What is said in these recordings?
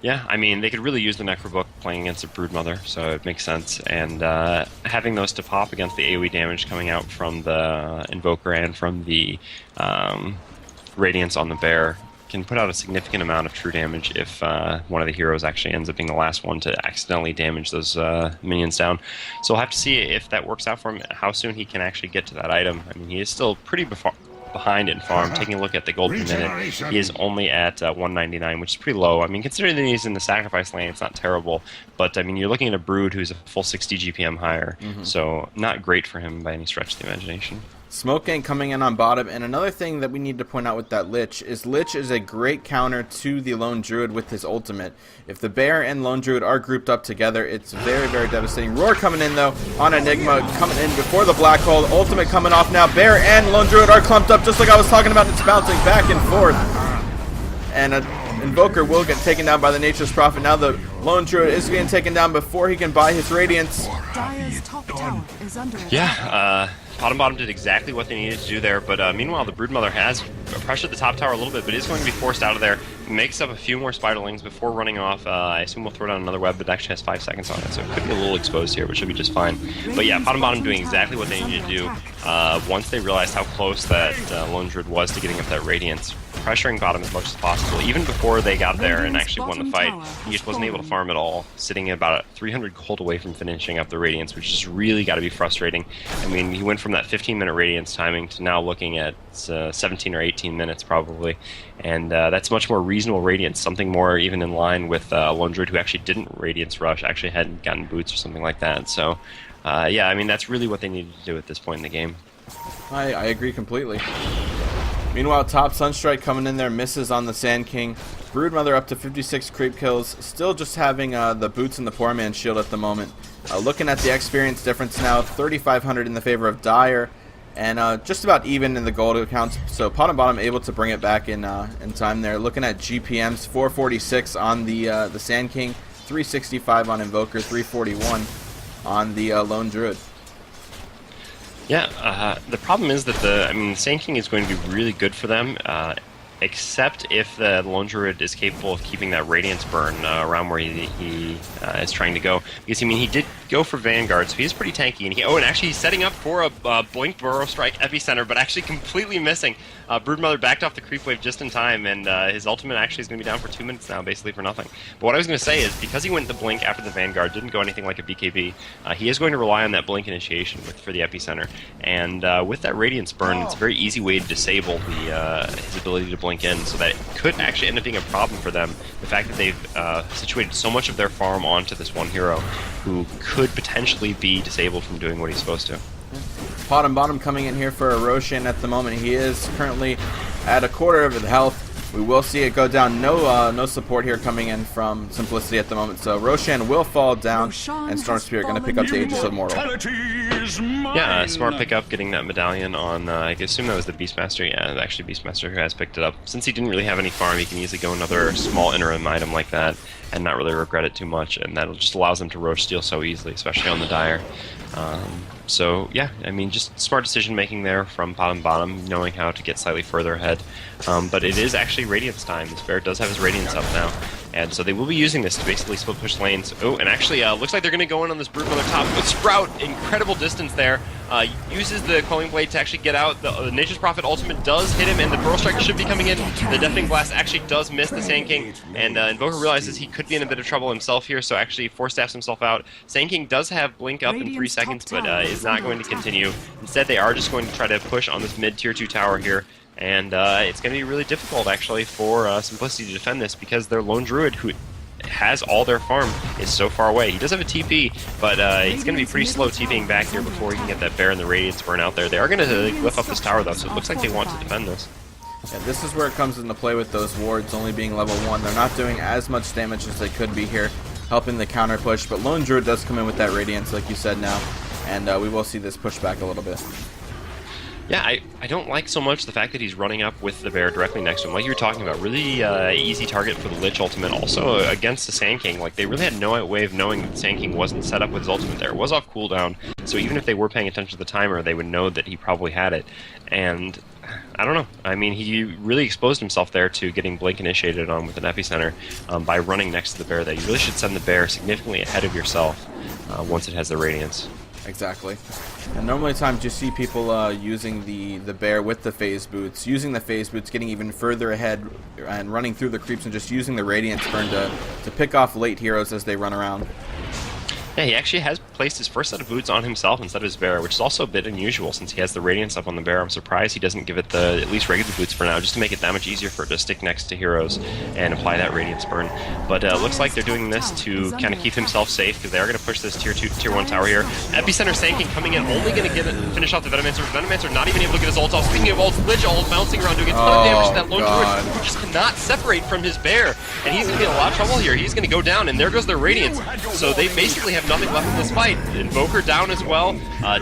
Yeah, I mean, they could really use the Necrobook playing against a Broodmother, so it makes sense. And having those to pop against the AoE damage coming out from the Invoker and from the Radiance on the Bear can put out a significant amount of true damage if one of the heroes actually ends up being the last one to accidentally damage those minions down. So we'll have to see if that works out for him, how soon he can actually get to that item. I mean, he is still pretty behind in farm. Taking a look at the gold per minute, he is only at 199, which is pretty low. I mean, considering that he's in the sacrifice lane, it's not terrible. But I mean, you're looking at a Brood who's a full 60 GPM higher, so not great for him by any stretch of the imagination. Smoke Gang coming in on bottom, and another thing that we need to point out with that Lich is a great counter to the Lone Druid with his ultimate. If the Bear and Lone Druid are grouped up together, it's very, very devastating. Roar coming in, though, on Enigma, coming in before the Black Hole. Ultimate coming off now. Bear and Lone Druid are clumped up, just like I was talking about. It's bouncing back and forth. And Invoker will get taken down by the Nature's Prophet. Now the Lone Druid is getting taken down before he can buy his Radiance. Dire's top tower is under attack. Yeah, PotM did exactly what they needed to do there, but meanwhile the Broodmother has pressured the top tower a little bit, but is going to be forced out of there. Makes up a few more Spiderlings before running off. I assume we'll throw down another web, but it actually has 5 seconds on it, so it could be a little exposed here, but should be just fine. But yeah, PotM doing exactly what they needed to do once they realized how close that Lone Druid was to getting up that Radiance. Pressuring bottom as much as possible, even before they got there and actually won the fight. He just wasn't able to farm at all, sitting about 300 gold away from finishing up the Radiance, which is really got to be frustrating. I mean, he went from that 15-minute Radiance timing to now looking at 17 or 18 minutes probably, and that's much more reasonable Radiance, something more even in line with Lone Druid, who actually didn't Radiance Rush, actually hadn't gotten boots or something like that. So, yeah, I mean, that's really what they needed to do at this point in the game. I agree completely. Meanwhile, top Sunstrike coming in there, misses on the Sand King. Broodmother up to 56 creep kills, still just having the boots and the poor man's shield at the moment. Looking at the experience difference now, 3,500 in the favor of Dire, and just about even in the gold accounts. So PotM able to bring it back in time there. Looking at GPMs, 446 on the Sand King, 365 on Invoker, 341 on the Lone Druid. Yeah, the problem is that the Sand King is going to be really good for them, except if the Lone Druid is capable of keeping that Radiance burn around where he is trying to go. Because, I mean, he did go for Vanguard, so he's pretty tanky. And actually he's setting up for a Blink Burrow Strike Epicenter, but actually completely missing. Broodmother backed off the creep wave just in time, and his ultimate actually is going to be down for 2 minutes now, basically for nothing. But what I was going to say is, because he went the Blink after the Vanguard, didn't go anything like a BKB, he is going to rely on that Blink initiation for the Epicenter. And with that Radiance burn, it's a very easy way to disable his ability to blink in, so that it could actually end up being a problem for them. The fact that they've situated so much of their farm onto this one hero, who could potentially be disabled from doing what he's supposed to. PotM coming in here for a Roshan at the moment. He is currently at a quarter of his health. We will see it go down. No support here coming in from Simplicity at the moment. So Roshan will fall down, and Storm Spirit going to pick up the Aegis of Mortal. Yeah, smart pickup, getting that medallion on, I assume that was the Beastmaster. Yeah, actually Beastmaster who has picked it up. Since he didn't really have any farm, he can easily go another small interim item like that and not really regret it too much, and that just allows him to Roche steal so easily, especially on the Dire. So yeah, I mean, just smart decision making there from PotM, knowing how to get slightly further ahead. But it is actually Radiance time. This Bear does have his Radiance up now, and so they will be using this to basically split push lanes. Oh, and actually, looks like they're going to go in on this Broodmother top, but Sprout, incredible distance there, uses the Quelling Blade to actually get out. The Nature's Prophet ultimate does hit him, and the Burrow Strike should be coming in. The Deafening Blast actually does miss the Sand King, and Invoker realizes he could be in a bit of trouble himself here, so actually force staffs himself out. Sand King does have Blink up in 3 seconds, but is not going to continue. Instead, they are just going to try to push on this mid tier 2 tower here, and it's going to be really difficult actually for Simplicity to defend this, because their Lone Druid, who has all their farm, is so far away. He does have a TP, but he's going to be pretty slow TPing back here before he can get that Bear and the Radiance burn out there. They are going to lift up this tower though, so it looks like they want to defend this. Yeah, this is where it comes into play with those wards only being level 1. They're not doing as much damage as they could be here, helping the counter push, but Lone Druid does come in with that Radiance, like you said now, and we will see this push back a little bit. Yeah, I don't like so much the fact that he's running up with the Bear directly next to him. Like you were talking about, really easy target for the Lich ultimate. Also against the Sand King, like they really had no way of knowing that the Sand King wasn't set up with his ultimate there. It was off cooldown, so even if they were paying attention to the timer, they would know that he probably had it. And I don't know. I mean, he really exposed himself there to getting Blink initiated on with an Epicenter by running next to the bear. That you really should send the bear significantly ahead of yourself once it has the Radiance. Exactly. And normally times you see people using the bear with the phase boots, getting even further ahead and running through the creeps and just using the Radiance burn to pick off late heroes as they run around. Yeah, he actually has placed his first set of boots on himself instead of his bear, which is also a bit unusual since he has the Radiance up on the bear. I'm surprised he doesn't give it the at least regular boots for now, just to make it that much easier for it to stick next to heroes and apply that Radiance burn. But it looks like they're doing this to kind of keep himself safe, because they are going to push this tier 2, tier 1 tower here. Epicenter Sand King coming in, only going to finish off the Venomancer. Venomancer not even able to get his ult off. Speaking of ults, Lich ult bouncing around doing a ton of damage to that lone druid, who just cannot separate from his bear. And he's going to be in a lot of trouble here. He's going to go down, and there goes their Radiance. So they basically have nothing left in this fight. Invoker down as well,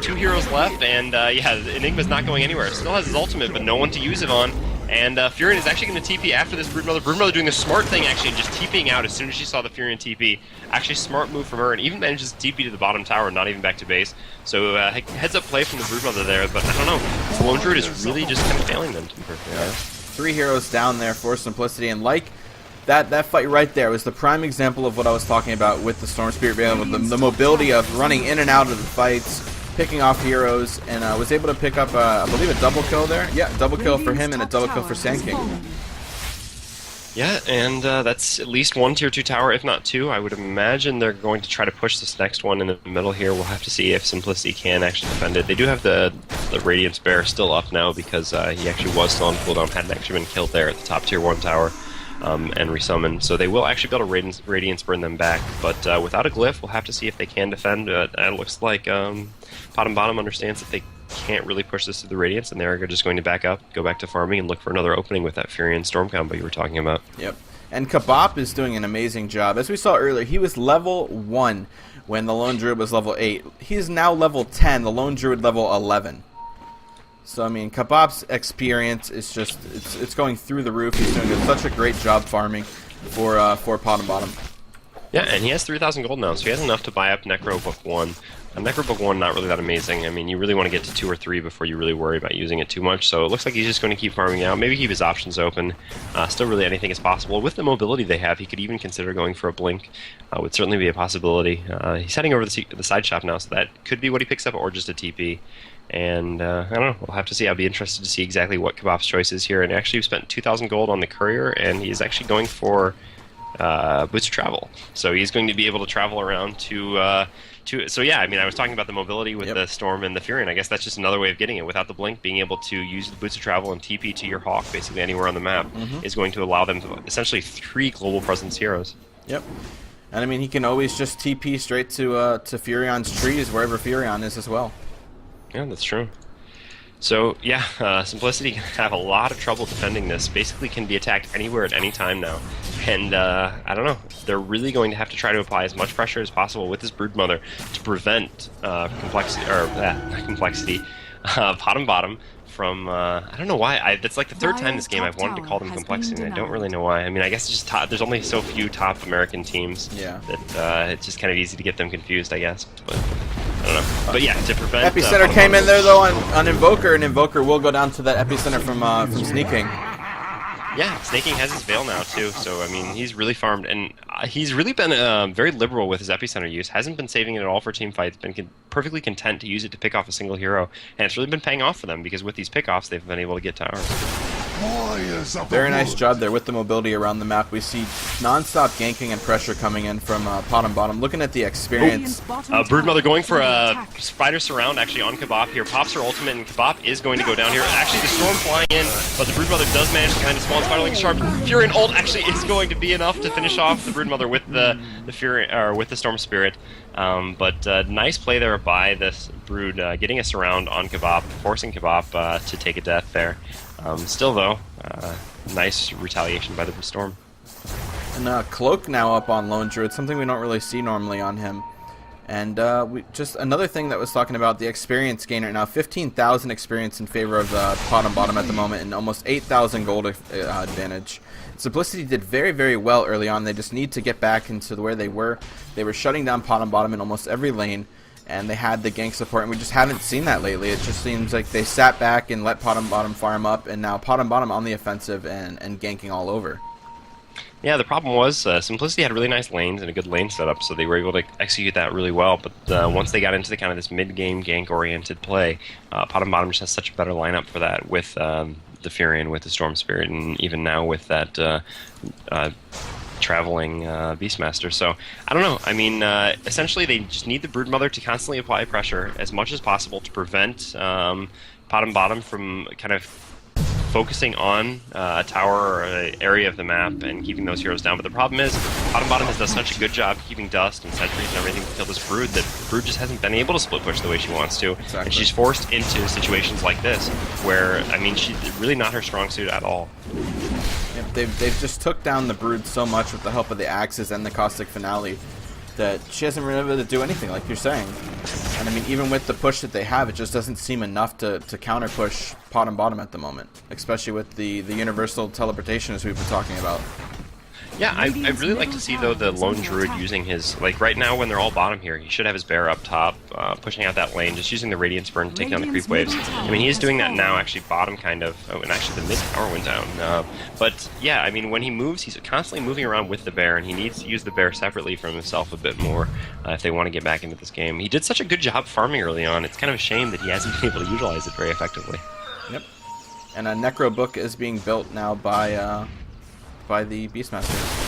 2 heroes left, and yeah, Enigma's not going anywhere. Still has his ultimate, but no one to use it on. And Furion is actually going to TP after this Broodmother. Broodmother doing the smart thing, actually, and just TPing out as soon as she saw the Furion TP. Actually, smart move from her, and even manages to TP to the bottom tower, not even back to base. So heads up play from the Broodmother there, but I don't know. This Lone Druid is really just kind of failing them, to be perfectly honest. 3 heroes down there for Simplicity, and like that fight right there was the prime example of what I was talking about with the Storm Spirit Veil, with the mobility of running in and out of the fights, picking off heroes, and was able to pick up, I believe, a double kill there. Yeah, double kill for him and a double kill for Sand King. Yeah, and that's at least 1 tier 2 tower, if not 2. I would imagine they're going to try to push this next one in the middle here. We'll have to see if Simplicity can actually defend it. They do have the Radiance Bear still up now because he actually was still on cooldown, hadn't actually been killed there at the top tier 1 tower. And resummon, so they will actually be able to Radiance burn them back, but without a glyph, we'll have to see if they can defend. It looks like PotM Bottom understands that they can't really push this to the Radiance, and they're just going to back up, go back to farming, and look for another opening with that Fury and Storm combo you were talking about. Yep. And Kabop is doing an amazing job. As we saw earlier, he was level 1 when the Lone Druid was level 8. He's now level 10, the Lone Druid level 11. So, I mean, Kabop's experience is just, it's going through the roof. He's doing such a great job farming for PotM Bottom. Yeah, and he has 3,000 gold now, so he has enough to buy up Necro Book 1. Necro Book 1, not really that amazing. I mean, you really want to get to 2 or 3 before you really worry about using it too much, so it looks like he's just going to keep farming out, maybe keep his options open. Still really anything is possible. With the mobility they have, he could even consider going for a Blink. Would certainly be a possibility. He's heading over to the side shop now, so that could be what he picks up, or just a TP. And I don't know, we'll have to see. I'll be interested to see exactly what Kabop's choice is here. And actually, we spent 2,000 gold on the Courier, and he's actually going for boots of travel. So he's going to be able to travel around to so yeah, I mean, I was talking about the mobility with the Storm and the Fury, and I guess that's just another way of getting it. Without the Blink, being able to use the boots of travel and TP to your Hawk, basically anywhere on the map, is going to allow them to essentially 3 global presence heroes. Yep. And I mean, he can always just TP straight to Furion's trees, wherever Furion is as well. Yeah, that's true. So, yeah, Simplicity can have a lot of trouble defending this. Basically can be attacked anywhere at any time now. And, I don't know, they're really going to have to try to apply as much pressure as possible with this Broodmother to prevent PotM Bottom from, I don't know why, that's like the 3rd time this game I've wanted to call them Complexity, and I don't really know why. I mean, I guess it's just there's only so few top American teams that it's just kind of easy to get them confused, I guess. But I don't know. But yeah, to prevent... Epicenter came in there, though, on Invoker, and Invoker will go down to that Epicenter from Sneaking. Yeah, Snaking has his Veil now, too, so, I mean, he's really farmed, and he's really been very liberal with his Epicenter use. Hasn't been saving it at all for team fights, been perfectly content to use it to pick off a single hero, and it's really been paying off for them, because with these pickoffs, they've been able to get towers. Very nice job there with the mobility around the map. We see non-stop ganking and pressure coming in from PotM Bottom. Looking at the experience. Broodmother going for a Spider Surround actually on Kabop here. Pops her ultimate, and Kabop is going to go down here. Actually, the Storm flying in, but the Broodmother does manage to kind of spawn Spider Link Sharp. Fury and ult actually is going to be enough to finish off the Broodmother with the Fury, or with the Storm Spirit. But nice play there by this Brood, getting a surround on Kabop, forcing Kabop to take a death there. Still, though, nice retaliation by the Storm. And Cloak now up on Lone Druid, something we don't really see normally on him. And just another thing that was talking about the experience gain right now, 15,000 experience in favor of PotM Bottom at the moment, and almost 8,000 gold advantage. Simplicity did very, very well early on. They just need to get back into where they were. They were shutting down PotM Bottom in almost every lane. and they had the gank support, and we just haven't seen that lately. It just seems like they sat back and let PotM Bottom farm up, and now PotM Bottom on the offensive and ganking all over. Yeah, the problem was Simplicity had really nice lanes and a good lane setup, so they were able to execute that really well. But once they got into the kind of this mid-game gank-oriented play, PotM Bottom just has such a better lineup for that with the Furion, with the Storm Spirit, and even now with that traveling Beastmaster. So I don't know. I mean, essentially they just need the Broodmother to constantly apply pressure as much as possible to prevent PotM Bottom from kind of focusing on a tower or an area of the map and keeping those heroes down. But the problem is, PotM Bottom has done such a good job keeping dust and sentries and everything to kill this Brood that Brood just hasn't been able to split push the way she wants to. Exactly. And she's forced into situations like this where, I mean, she's really not her strong suit at all. Yeah, they've just took down the Brood so much with the help of the Axes and the Caustic Finale that she hasn't been able to do anything, like you're saying. And I mean, even with the push that they have, it just doesn't seem enough to counter push PotM Bottom at the moment, especially with the universal teleportation as we've been talking about. Yeah, I really like to see, though, the Lone Druid using his, like, right now when they're all bottom here, he should have his bear up top, pushing out that lane, just using the Radiance Burn to take down the creep waves. I mean, he's doing that now, actually, bottom kind of. Oh, and actually the mid tower went down. But, yeah, I mean, when he moves, he's constantly moving around with the bear, and he needs to use the bear separately from himself a bit more if they want to get back into this game. He did such a good job farming early on. It's kind of a shame that he hasn't been able to utilize it very effectively. Yep. And a Necro Book is being built now by the Beastmaster.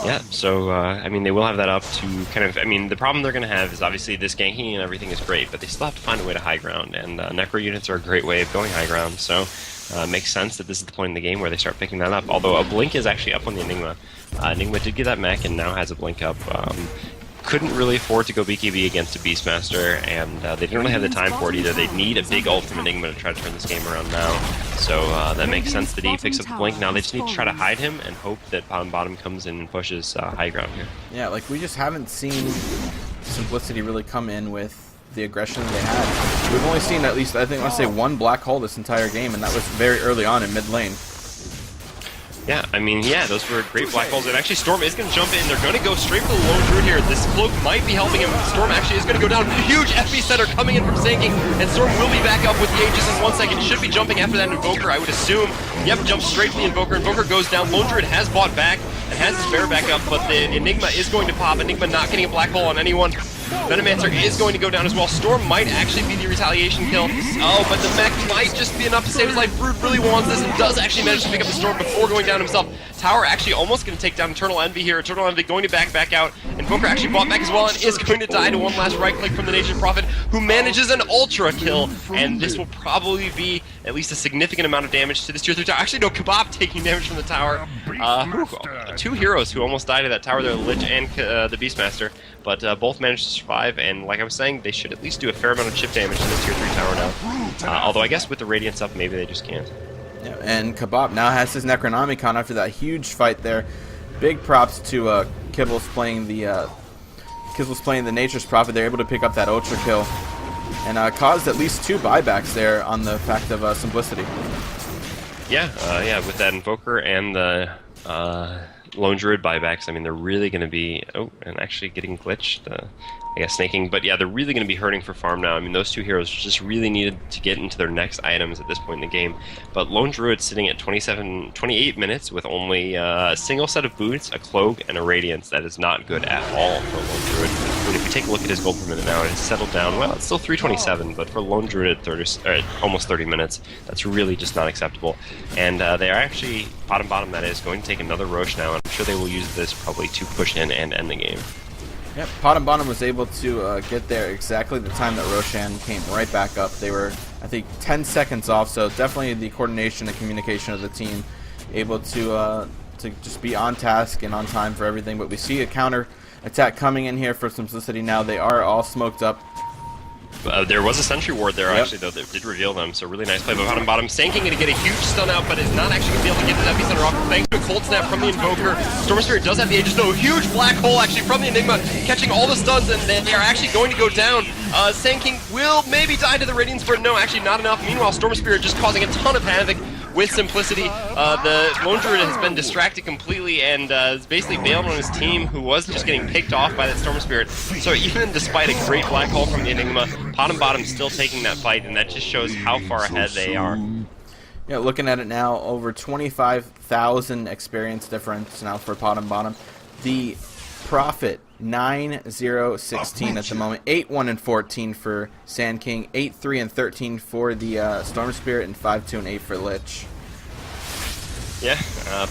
Yeah, so, I mean, they will have that up to kind of, I mean, the problem they're going to have is obviously this ganking and everything is great, but they still have to find a way to high ground, and Necro units are a great way of going high ground, so it makes sense that this is the point in the game where they start picking that up, although a blink is actually up on the Enigma. Enigma did get that mech and now has a blink up. Couldn't really afford to go BKB against a Beastmaster, and they didn't really have the time for it either. They'd need a big ult from Enigma to try to turn this game around now. So that makes sense that he picks up the blink. Now they just need to try to hide him and hope that PotM Bottom comes in and pushes high ground here. Yeah, like we just haven't seen Simplicity really come in with the aggression they had. We've only seen at least, I think I want to say, one black hole this entire game, and that was very early on in mid lane. Yeah, I mean, yeah, those were great black holes. And actually, Storm is going to jump in. They're going to go straight for the Lone Druid here. This cloak might be helping him. Storm actually is going to go down. Huge FB center coming in from Sanking. And Storm will be back up with the Aegis in 1 second. Should be jumping after that Invoker, I would assume. Yep, jumps straight to the Invoker. Invoker goes down. Lone Druid has bought back and has his bear back up, but the Enigma is going to pop. Enigma not getting a black hole on anyone. Venomancer is going to go down as well. Storm might actually be the retaliation kill. Oh, but the mech might just be enough to save his life. Brood really wants this and does actually manage to pick up the Storm before going down himself. Tower actually almost going to take down Eternal Envy here. Eternal Envy going to back out. Invoker actually bought back as well and is going to die to one last right click from the Nature's Prophet, who manages an ultra kill. And this will probably be at least a significant amount of damage to this tier 3 tower. Actually, no, Kebab taking damage from the tower. Two heroes who almost died at that tower there, the Lich and the Beastmaster. But both managed to survive, and like I was saying, they should at least do a fair amount of chip damage to the tier 3 tower now. Although I guess with the Radiance up, maybe they just can't. Yeah, and Kebab now has his Necronomicon after that huge fight there. Big props to Kibbles playing the Nature's Prophet. They're able to pick up that Ultra kill and caused at least 2 buybacks there on the fact of Simplicity. Yeah, with that Invoker and the Lone Druid buybacks, I mean, they're really going to be... Oh, and actually getting glitched. I guess snaking. But yeah, they're really going to be hurting for farm now. I mean, those two heroes just really needed to get into their next items at this point in the game. But Lone Druid sitting at 28 minutes with only a single set of boots, a cloak, and a Radiance. That is not good at all for Lone Druid. I mean, if we take a look at his gold per minute now, it has settled down. Well, it's still 327, but for Lone Druid at almost 30 minutes, that's really just not acceptable. And they are actually, bottom that is, going to take another Roche now, and I'm sure they will use this probably to push in and end the game. Yep, PotM Bottom was able to get there exactly the time that Roshan came right back up. They were, I think, 10 seconds off, so definitely the coordination and communication of the team able to just be on task and on time for everything. But we see a counter attack coming in here for Simplicity now. They are all smoked up. There was a sentry ward there, actually, though, that did reveal them, so really nice play by PotM Bottom. Sanking going to get a huge stun out, but is not actually going to be able to get the epicenter off. Thanks to a cold snap from the Invoker. Storm Spirit does have the Aegis, though. Huge black hole, actually, from the Enigma, catching all the stuns, and they are actually going to go down. Sanking will maybe die to the Radiance Burn. No, actually not enough. Meanwhile, Storm Spirit just causing a ton of havoc with Simplicity. The Lone Druid has been distracted completely and is basically bailed on his team, who was just getting picked off by that Storm Spirit. So even despite a great Black Hole from the Enigma, PotM Bottom still taking that fight, and that just shows how far ahead they are. Yeah, looking at it now, over 25,000 experience difference now for PotM Bottom. The Prophet 9-0-16 at the moment. 8-1-14 for Sand King. 8-3-13 for the Storm Spirit, and 5-2-8 for Lich. Yeah,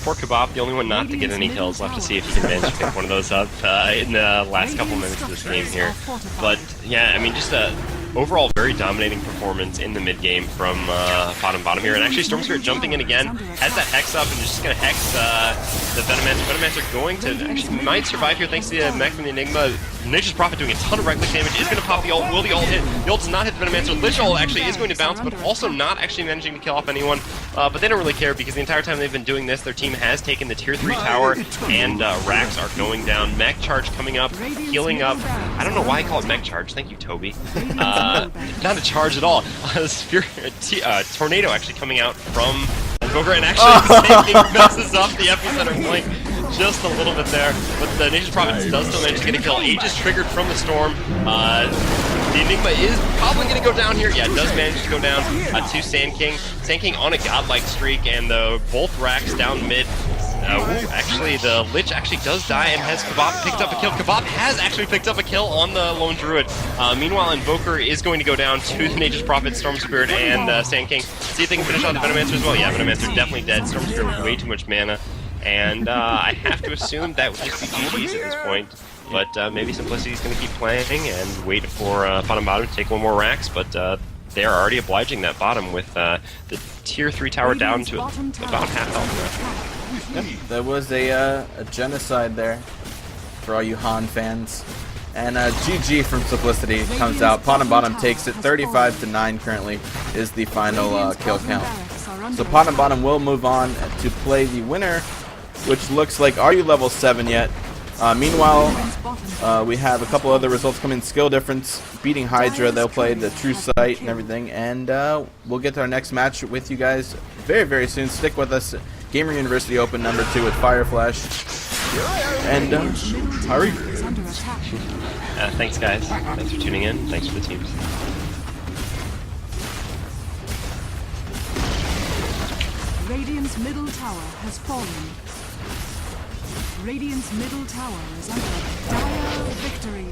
poor Kebab, the only one not to get any kills. Left to see if he can manage to pick one of those up in the last couple minutes of this game here. But yeah, I mean, just a overall very dominating performance in the mid game from PotM Bottom here. And actually, Storm Spirit jumping in again, has that Hex up and just going to Hex the Venomancer. Venomancer going to actually might survive here thanks to the mech from the Enigma. Nature's Prophet doing a ton of right-click damage, is going to pop the ult. Will the ult hit? The ult does not hit the Venomancer. Lich ult actually is going to bounce, but also not actually managing to kill off anyone. But they don't really care, because the entire time they've been doing this, their team has taken the tier 3 tower, and racks are going down. Mech Charge coming up, healing up. I don't know why I call it Mech Charge. Thank you, Toby. Not a charge at all. Tornado actually coming out from Invoker, and actually messes up the epicenter point just a little bit there, but the Nature's Prophet does still manage to get a kill. Aegis triggered from the Storm. The Enigma is probably going to go down here. Yeah, it does manage to go down to Sand King. Sand King on a godlike streak, and both racks down mid. Actually, the Lich actually does die and has Kebab picked up a kill. Kebab has actually picked up a kill on the Lone Druid. Meanwhile, Invoker is going to go down to the Nature's Prophet, Storm Spirit, and Sand King. See if they can finish on the Venomancer as well. Yeah, Venomancer definitely dead. Storm Spirit with way too much mana. And I have to assume that would just be GG's at this point. But maybe Simplicity's going to keep playing and wait for PotM Bottom to take one more racks. But they are already obliging that bottom with the tier 3 tower down to about half health. Yep, there was a genocide there for all you Han fans. And GG from Simplicity comes out. PotM Bottom takes it. 35-9 currently is the final kill count. So PotM Bottom will move on to play the winner, which looks like, are you level 7 yet? Meanwhile, we have a couple other results come in. Skill difference, beating Hydra. They'll play the True Sight and everything. And we'll get to our next match with you guys very, very soon. Stick with us. Gamer University Open number 2 with Fire Flash. And hurry. Thanks, guys. Thanks for tuning in. Thanks for the teams. Radiant's middle tower has fallen. Radiant's middle tower is under dire victory.